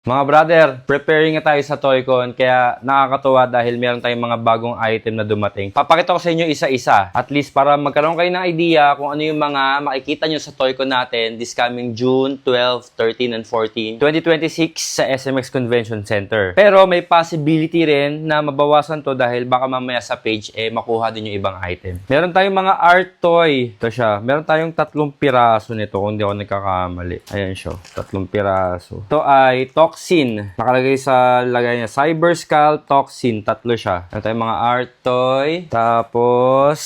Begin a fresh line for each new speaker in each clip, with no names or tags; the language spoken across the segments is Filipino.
Mga brother, preparing na tayo sa Toycon kaya nakakatuwa dahil meron tayong mga bagong item na dumating. Papakita ko sa inyo isa-isa. At least para magkaroon kayo ng idea kung ano yung mga makikita nyo sa Toycon natin this coming June 12, 13, and 14, 2026 sa SMX Convention Center. Pero may possibility rin na mabawasan to dahil baka mamaya sa page makuha din yung ibang item. Meron tayong mga art toy. Ito siya. Meron tayong 3 piraso nito kung di ako nagkakamali. Ayan siya. 3 piraso. Ito ay Toxin. Nakalagay sa lagay niya. Cyberskull, Toxin. 3 siya. Meron tayong mga art toy. Tapos,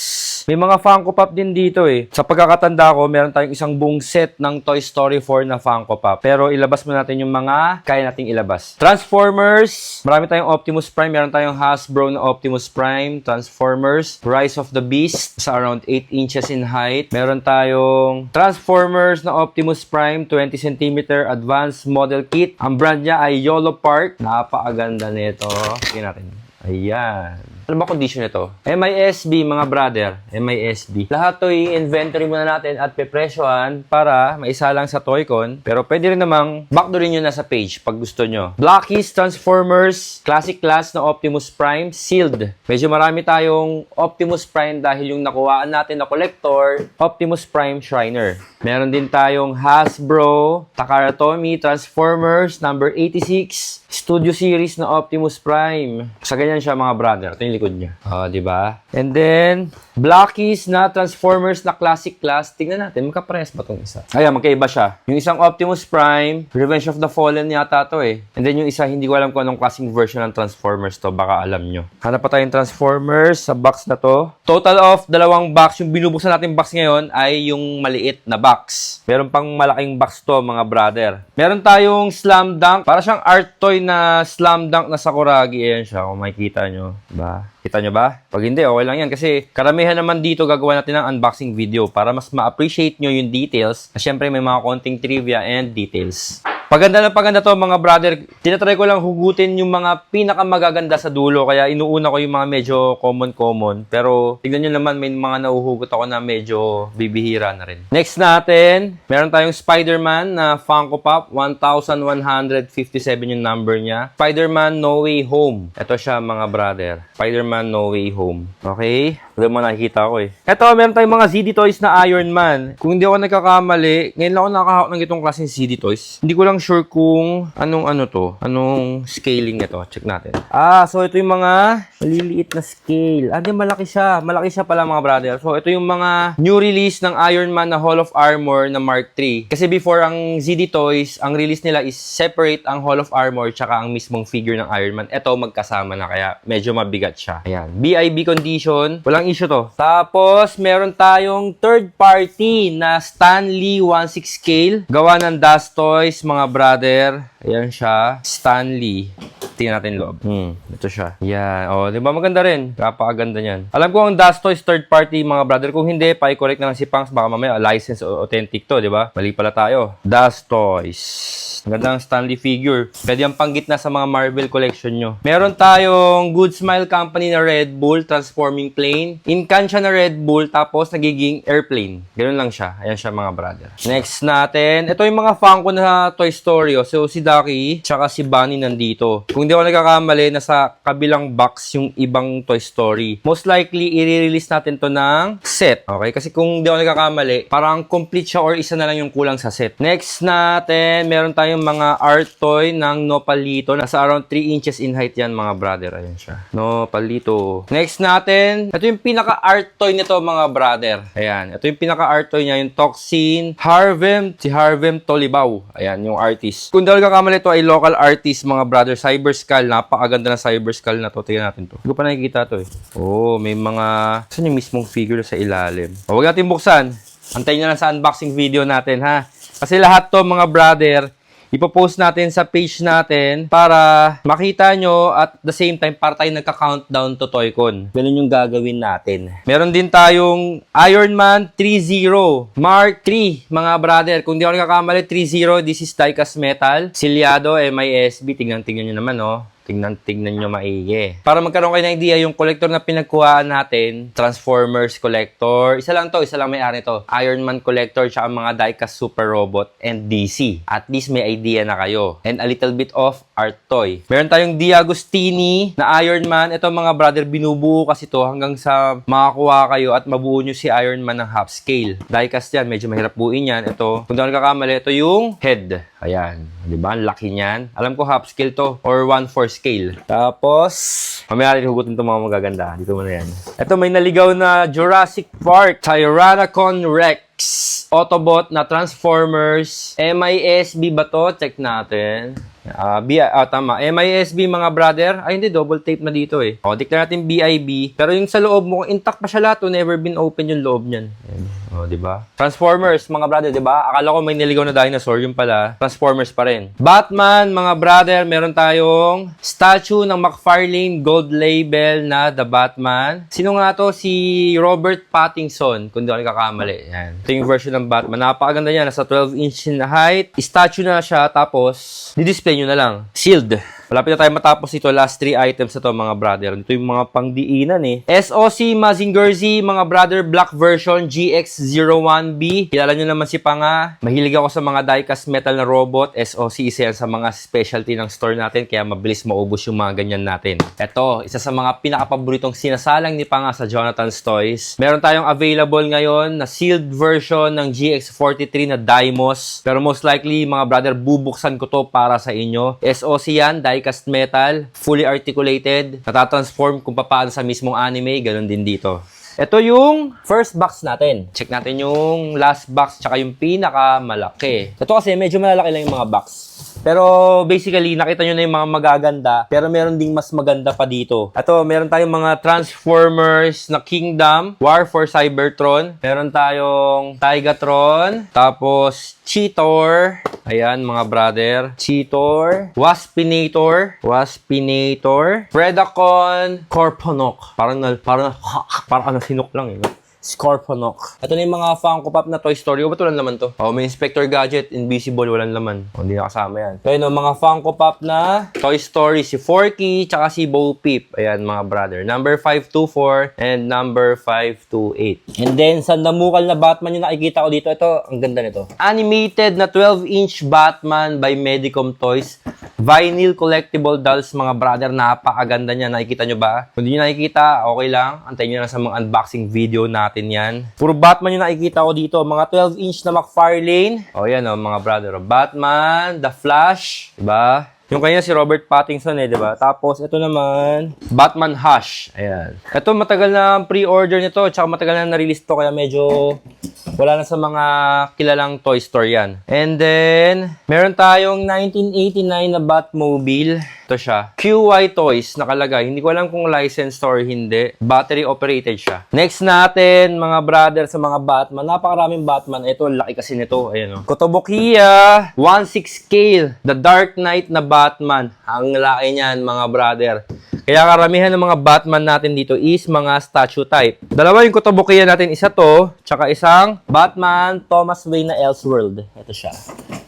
may mga Funko Pop din dito eh. Sa pagkakatanda ko, meron tayong isang buong set ng Toy Story 4 na Funko Pop. Pero ilabas mo natin yung mga kaya nating ilabas. Transformers. Marami tayong Optimus Prime. Meron tayong Hasbro na Optimus Prime. Transformers. Rise of the Beast. Sa around 8 inches in height. Meron tayong Transformers na Optimus Prime. 20 cm Advanced Model Kit. Ang brand niya ay YOLO Park. Napakaganda nito. Tingnan natin. Ayan. Ano ba condition nito? MISB, mga brother. MISB. Lahat to i-inventory muna natin at pepresyohan para maisa lang sa Toycon. Pero pwede rin namang backdoorin nyo na sa page pag gusto nyo. Blackies, Transformers, Classic Class na Optimus Prime, sealed. Medyo marami tayong Optimus Prime dahil yung nakuhaan natin na collector, Optimus Prime Shriner. Meron din tayong Hasbro, Takara Tomy, Transformers, number 86, Studio Series na Optimus Prime. Sa ganyan siya, mga brother. Ito yung likod niya. Di ba? And then, Blackies na Transformers na Classic Class. Tingnan natin, magkapares ba itong isa? Ayan, magkaiba siya. Yung isang Optimus Prime, Revenge of the Fallen yata to eh. And then yung isa, hindi ko alam kung anong klaseng version ng Transformers to. Baka alam nyo. Hanap pa tayong Transformers sa box na to. Total of 2 box. Yung binubuksan natin box ngayon ay yung maliit na box. Meron pang malaking box to, mga brother. Meron tayong Slam Dunk. Para siyang art toy na Slam Dunk na Sakuragi. Ayan siya, kung makikita nyo. Diba? Kita nyo ba? Pag hindi, okay lang yan. Kasi karamihan naman dito gagawa natin ng unboxing video para mas ma-appreciate nyo yung details. Na syempre may mga konting trivia and details. Paganda na paganda to, mga brother. Tinatry ko lang hugutin yung mga pinakamagaganda sa dulo. Kaya inuuna ko yung mga medyo common. Pero tignan nyo naman, may mga nauhugot ako na medyo bibihira na rin. Next natin, meron tayong Spider-Man na Funko Pop. 1157 yung number niya. Spider-Man No Way Home. Ito siya, mga brother. Spider-Man No Way Home. Okay? Wala mo nakikita ko eh. Ito, meron tayong mga ZD Toys na Iron Man. Kung hindi ako nagkakamali, ngayon lang ako nakahawak ng itong klaseng ZD Toys. Hindi ko lang sure kung anong scaling nito. Check natin. So ito yung mga maliliit na scale. Di malaki siya. Malaki siya pala, mga brother. So ito yung mga new release ng Iron Man na Hall of Armor na Mark III. Kasi before ang ZD Toys, ang release nila is separate ang Hall of Armor tsaka ang mismong figure ng Iron Man. Ito magkasama na kaya medyo mabigat siya. Ayan. BIB condition. Walang issue to. Tapos meron tayong third party na Stanley 1/6 scale. Gawa ng Dust Toys, mga brother. Ayan siya. Stanley. Tingnan natin loob. Ito siya. Yan. Di ba maganda rin? Kapakaganda niyan. Alam ko ang Dust Toys third party, mga brother. Kung hindi, pa-correct na lang si Pangs. Baka mamaya license authentic to, di ba? Mali pala tayo. Dust Toys. Magandang Stanley figure. Pwede yung panggitna sa mga Marvel collection nyo. Meron tayong Good Smile Company na Red Bull transforming plane. In-can siya na Red Bull tapos nagiging airplane. Ganun lang siya. Ayan siya, mga brother. Next natin. Ito yung mga Funko na Toy Story. So si Ducky tsaka si Bunny nandito. Kung hindi ako nagkakamali, nasa kabilang box yung ibang Toy Story. Most likely, i-release natin to ng set. Okay? Kasi kung hindi ako nagkakamali, parang complete siya or isa na lang yung kulang sa set. Next natin, meron tayong mga art toy ng Nopalito. Nasa around 3 inches in height yan, mga brother. Ayan siya. Nopalito. Next natin, ito yung pinaka-art toy nito, mga brother. Ayan. Ito yung pinaka-art toy niya, yung Toxin Harvem. Si Harvem Tolibaw. Ayan, yung artist. Kung dahil kakamali, ito ay local artist, mga brother. Cyberskull. Napakaganda na Cyberskull na to. Tingnan natin to. Hindi ko pa nakikita to eh. May mga... Saan yung mismong figure sa ilalim? Huwag natin buksan. Antayin nyo lang sa unboxing video natin, ha? Kasi lahat to, mga brother, ipopost natin sa page natin para makita nyo at the same time para tayo nagka-countdown to Toycon. Ganun yung gagawin natin. Meron din tayong Iron Man 3.0 Mark III, mga brother. Kung di ako nagkakamali, 3.0, this is diecast metal. Silyado, MISB. Tingnan nyo naman, Tingnan nyo maigi. Para magkaroon kayo ng idea, yung collector na pinagkuhaan natin, Transformers collector, isa lang may-ari to. Iron Man collector, tsaka mga diecast Super Robot and DC. At least may idea na kayo. And a little bit of art toy. Meron tayong D'Agostini na Iron Man. Ito mga brother, binubuo kasi to hanggang sa makakuha kayo at mabuo nyo si Iron Man ng half scale. Diecast yan, medyo mahirap buuin yan. Ito, kung di ako nagkakamali, ito yung head. Ayan, di ba? Laki niyan. Alam ko half scale to or 1/4 scale. Tapos, mamaya natin hugutin itong mga magaganda. Dito mo na yan. Ito, may naligaw na Jurassic Park Tyrannocon Rex Autobot na Transformers. MISB ba to? Check natin. Tama. MISB mga brother. Ay, hindi. Double tape na dito eh. O, declare natin BIB. Pero yung sa loob mo, intact pa siya lahat. Never been open yung loob niyan. Ayan. O, diba? Transformers, mga brother, diba? Akala ko may niligaw na dinosaur. Yung pala, Transformers pa rin. Batman, mga brother, meron tayong statue ng McFarlane Gold Label na The Batman. Sino nga to? Si Robert Pattinson, kung di ako nagkakamali. Yan. Ito yung version ng Batman. Napakaganda niya. Nasa 12 inch in height. Statue na siya. Tapos, di-display nyo na lang. Sealed. Malapit na tayo matapos ito. Last 3 items na to, mga brother. Ito yung mga pangdiinan eh. SOC Mazinger Z, mga brother, black version GX01B. Kilala nyo naman si Panga. Mahilig ako sa mga diecast metal na robot. SOC, isa yan sa mga specialty ng store natin. Kaya mabilis maubos yung mga ganyan natin. Ito, isa sa mga pinakapaboritong sinasalang ni Panga sa Jonathan's Toys. Meron tayong available ngayon na sealed version ng GX43 na Deimos. Pero most likely, mga brother, bubuksan ko to para sa inyo. SOC yan, diecast metal, fully articulated, natatransform kung paano sa mismong anime, ganun din dito. Ito yung first box natin. Check natin yung last box tsaka yung pinakamalaki. Ito kasi medyo malalaki lang yung mga box. Pero basically, nakita nyo na yung mga magaganda. Pero meron ding mas maganda pa dito. Ito, meron tayong mga Transformers na Kingdom, War for Cybertron. Meron tayong Tigatron. Tapos, Cheetor. Ayan, mga brother. Cheetor. Waspinator. Predacon. Corponok. Parang sinok lang eh. Scorponok. Ito na yung mga Funko Pop na Toy Story. O, ba't walang laman to? Oh, may Inspector Gadget, Invisible, walang laman. O, hindi nakasama yan. So, yun, mga Funko Pop na Toy Story. Si Forky, tsaka si Bo Peep. Ayan, mga brother. Number 524 and number 528. And then, sa namukal na Batman yung nakikita ko dito, ito, ang ganda nito. Animated na 12-inch Batman by Medicom Toys. Vinyl collectible dolls, mga brother. Napakaganda niya. Nakikita nyo ba? Kung hindi nyo nakikita, okay lang. Antayin nyo lang sa mga unboxing video natin yan. Puro Batman yung nakikita ko dito. Mga 12-inch na McFarlane. O yan o, mga brother. Batman, The Flash. Diba? Yung kanya si Robert Pattinson eh, diba? Tapos, ito naman, Batman Hush. Ayan. Ito, matagal na pre-order nito. Tsaka matagal na na-release to. Kaya medyo wala na sa mga kilalang toy store yan. And then, meron tayong 1989 na Batmobile. Ito siya. QY Toys nakalagay. Hindi ko alam kung licensed or hindi. Battery operated siya. Next natin, mga brother, sa mga Batman. Napakaraming Batman. Ito, laki kasi nito. Ayan o. Kotobukiya 1/6 scale. The Dark Knight na Batman. Ang laki niyan, mga brother. Kaya karamihan ng mga Batman natin dito is mga statue type. Dalawa yung Kotobukiya natin. Isa to, tsaka isang Batman Thomas Wayne na Elseworld. Ito siya.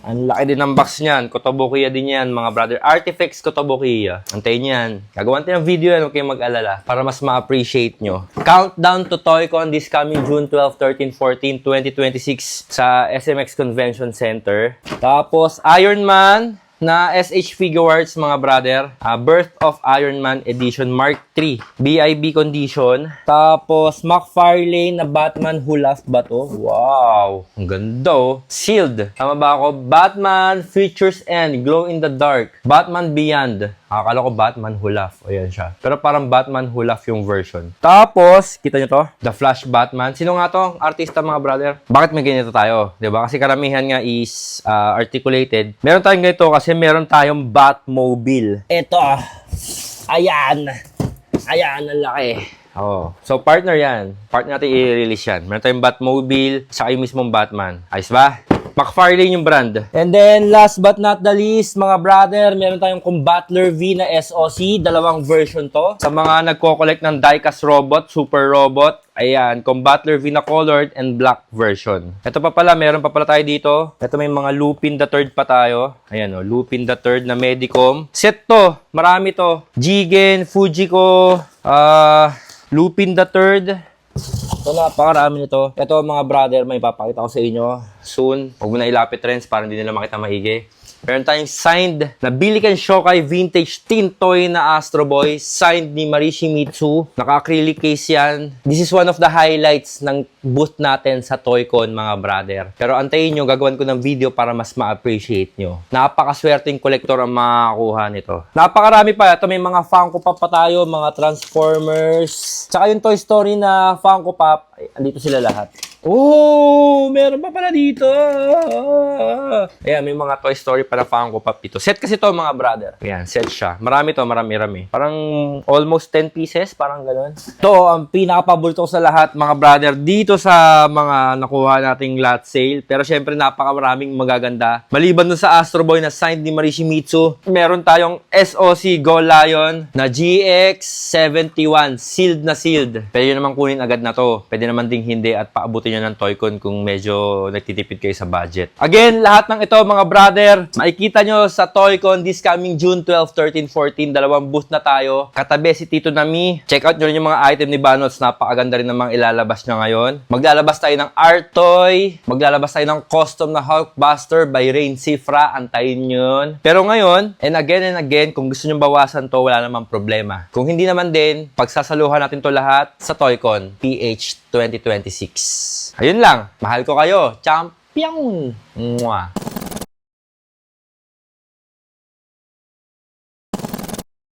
Ang laki din ng box niyan. Kotobukiya din yan, mga brother. Artifacts Kotobukiya. Antayin yan. Gagawan tayo ng video yan, huwag kayong mag-alala. Para mas ma-appreciate nyo. Countdown to ToyCon this coming June 12, 13, 14, 2026 sa SMX Convention Center. Tapos, Iron Man na SH Figuarts, mga brother. Birth of Iron Man Edition Mark III. BIB condition. Tapos, McFarlane na Batman Who Laughed ba to? Wow! Ang ganda oh. Sealed. Tama ba ako? Batman Futures End. Glow in the Dark. Batman Beyond. Akala ko Batman Who Laughed. Ayan siya. Pero parang Batman Who Laughed yung version. Tapos, kita nyo to? The Flash Batman. Sino nga to? Artista, mga brother. Bakit may ganito tayo? Diba? Kasi karamihan nga is articulated. Meron tayong ganito kasi meron tayong Batmobile. Ito. Ayan. Ayan, ang laki. Oh. So, partner yan. Partner natin i-release yan. Meron tayong Batmobile, saka yung mismong Batman. Ayos ba? McFarlane yung brand. And then, last but not the least, mga brother, meron tayong Combattler V na SOC. Dalawang version to. Sa mga nagko-collect ng diecast robot, super robot, ayan, Combattler V na colored and black version. Ito pa pala, meron pa pala tayo dito. Ito may mga Lupin the Third pa tayo. Ayan o, Lupin the Third na Medicom. Set to, marami to. Jigen, Fujiko, Lupin the Third. So, napakarami nito. Ito mga brother, may papakita ko sa inyo soon. Huwag mo na ilapit trends para hindi nila makita maigi. Meron tayong signed na Bilikan Shokai Vintage Tin Toy na Astro Boy. Signed ni Marishi Mitsu. Naka-acrylic case yan. This is one of the highlights ng booth natin sa ToyCon, mga brother. Pero antayin nyo, gagawin ko ng video para mas ma-appreciate nyo. Napakaswerteng kolektor ang makakuha nito. Napakarami pa. Ito may mga Funko Pop pa tayo, mga Transformers. Tsaka yung Toy Story na Funko Pop. Ay, andito sila lahat. Oh, meron pa pala dito. Ayan, may mga Toy Story para Funko Pop dito. Set kasi to mga brother. Ayan, set siya. Marami to, marami-rami. Parang almost 10 pieces, parang gano'n. Ito, ang pinaka-paborito ko sa lahat, mga brother, dito sa mga nakuha nating lot sale. Pero syempre, napakamaraming magaganda. Maliban dun sa Astro Boy na signed ni Marishi Mitsu, meron tayong SOC Go Lion na GX71. Sealed na sealed. Pwede nyo naman kunin agad na to. Pwede naman ding hindi at paabutin nyo ng ToyCon kung medyo nagtitipid kayo sa budget. Again, lahat ng ito mga brother, makikita nyo sa ToyCon this coming June 12, 13, 14. Dalawang booth na tayo. Katabi si Tito Nami. Check out nyo rin yung mga item ni Banots. Napakaganda rin namang ilalabas niya ngayon. Maglalabas tayo ng art toy. Maglalabas tayo ng custom na Hulkbuster by Rain Cifra. Antayin yun. Pero ngayon, and again, kung gusto nyo bawasan to, wala namang problema. Kung hindi naman din, pagsasaluhan natin to lahat sa ToyCon PH 2026. Ayun lang. Mahal ko kayo. Champion! Mwah!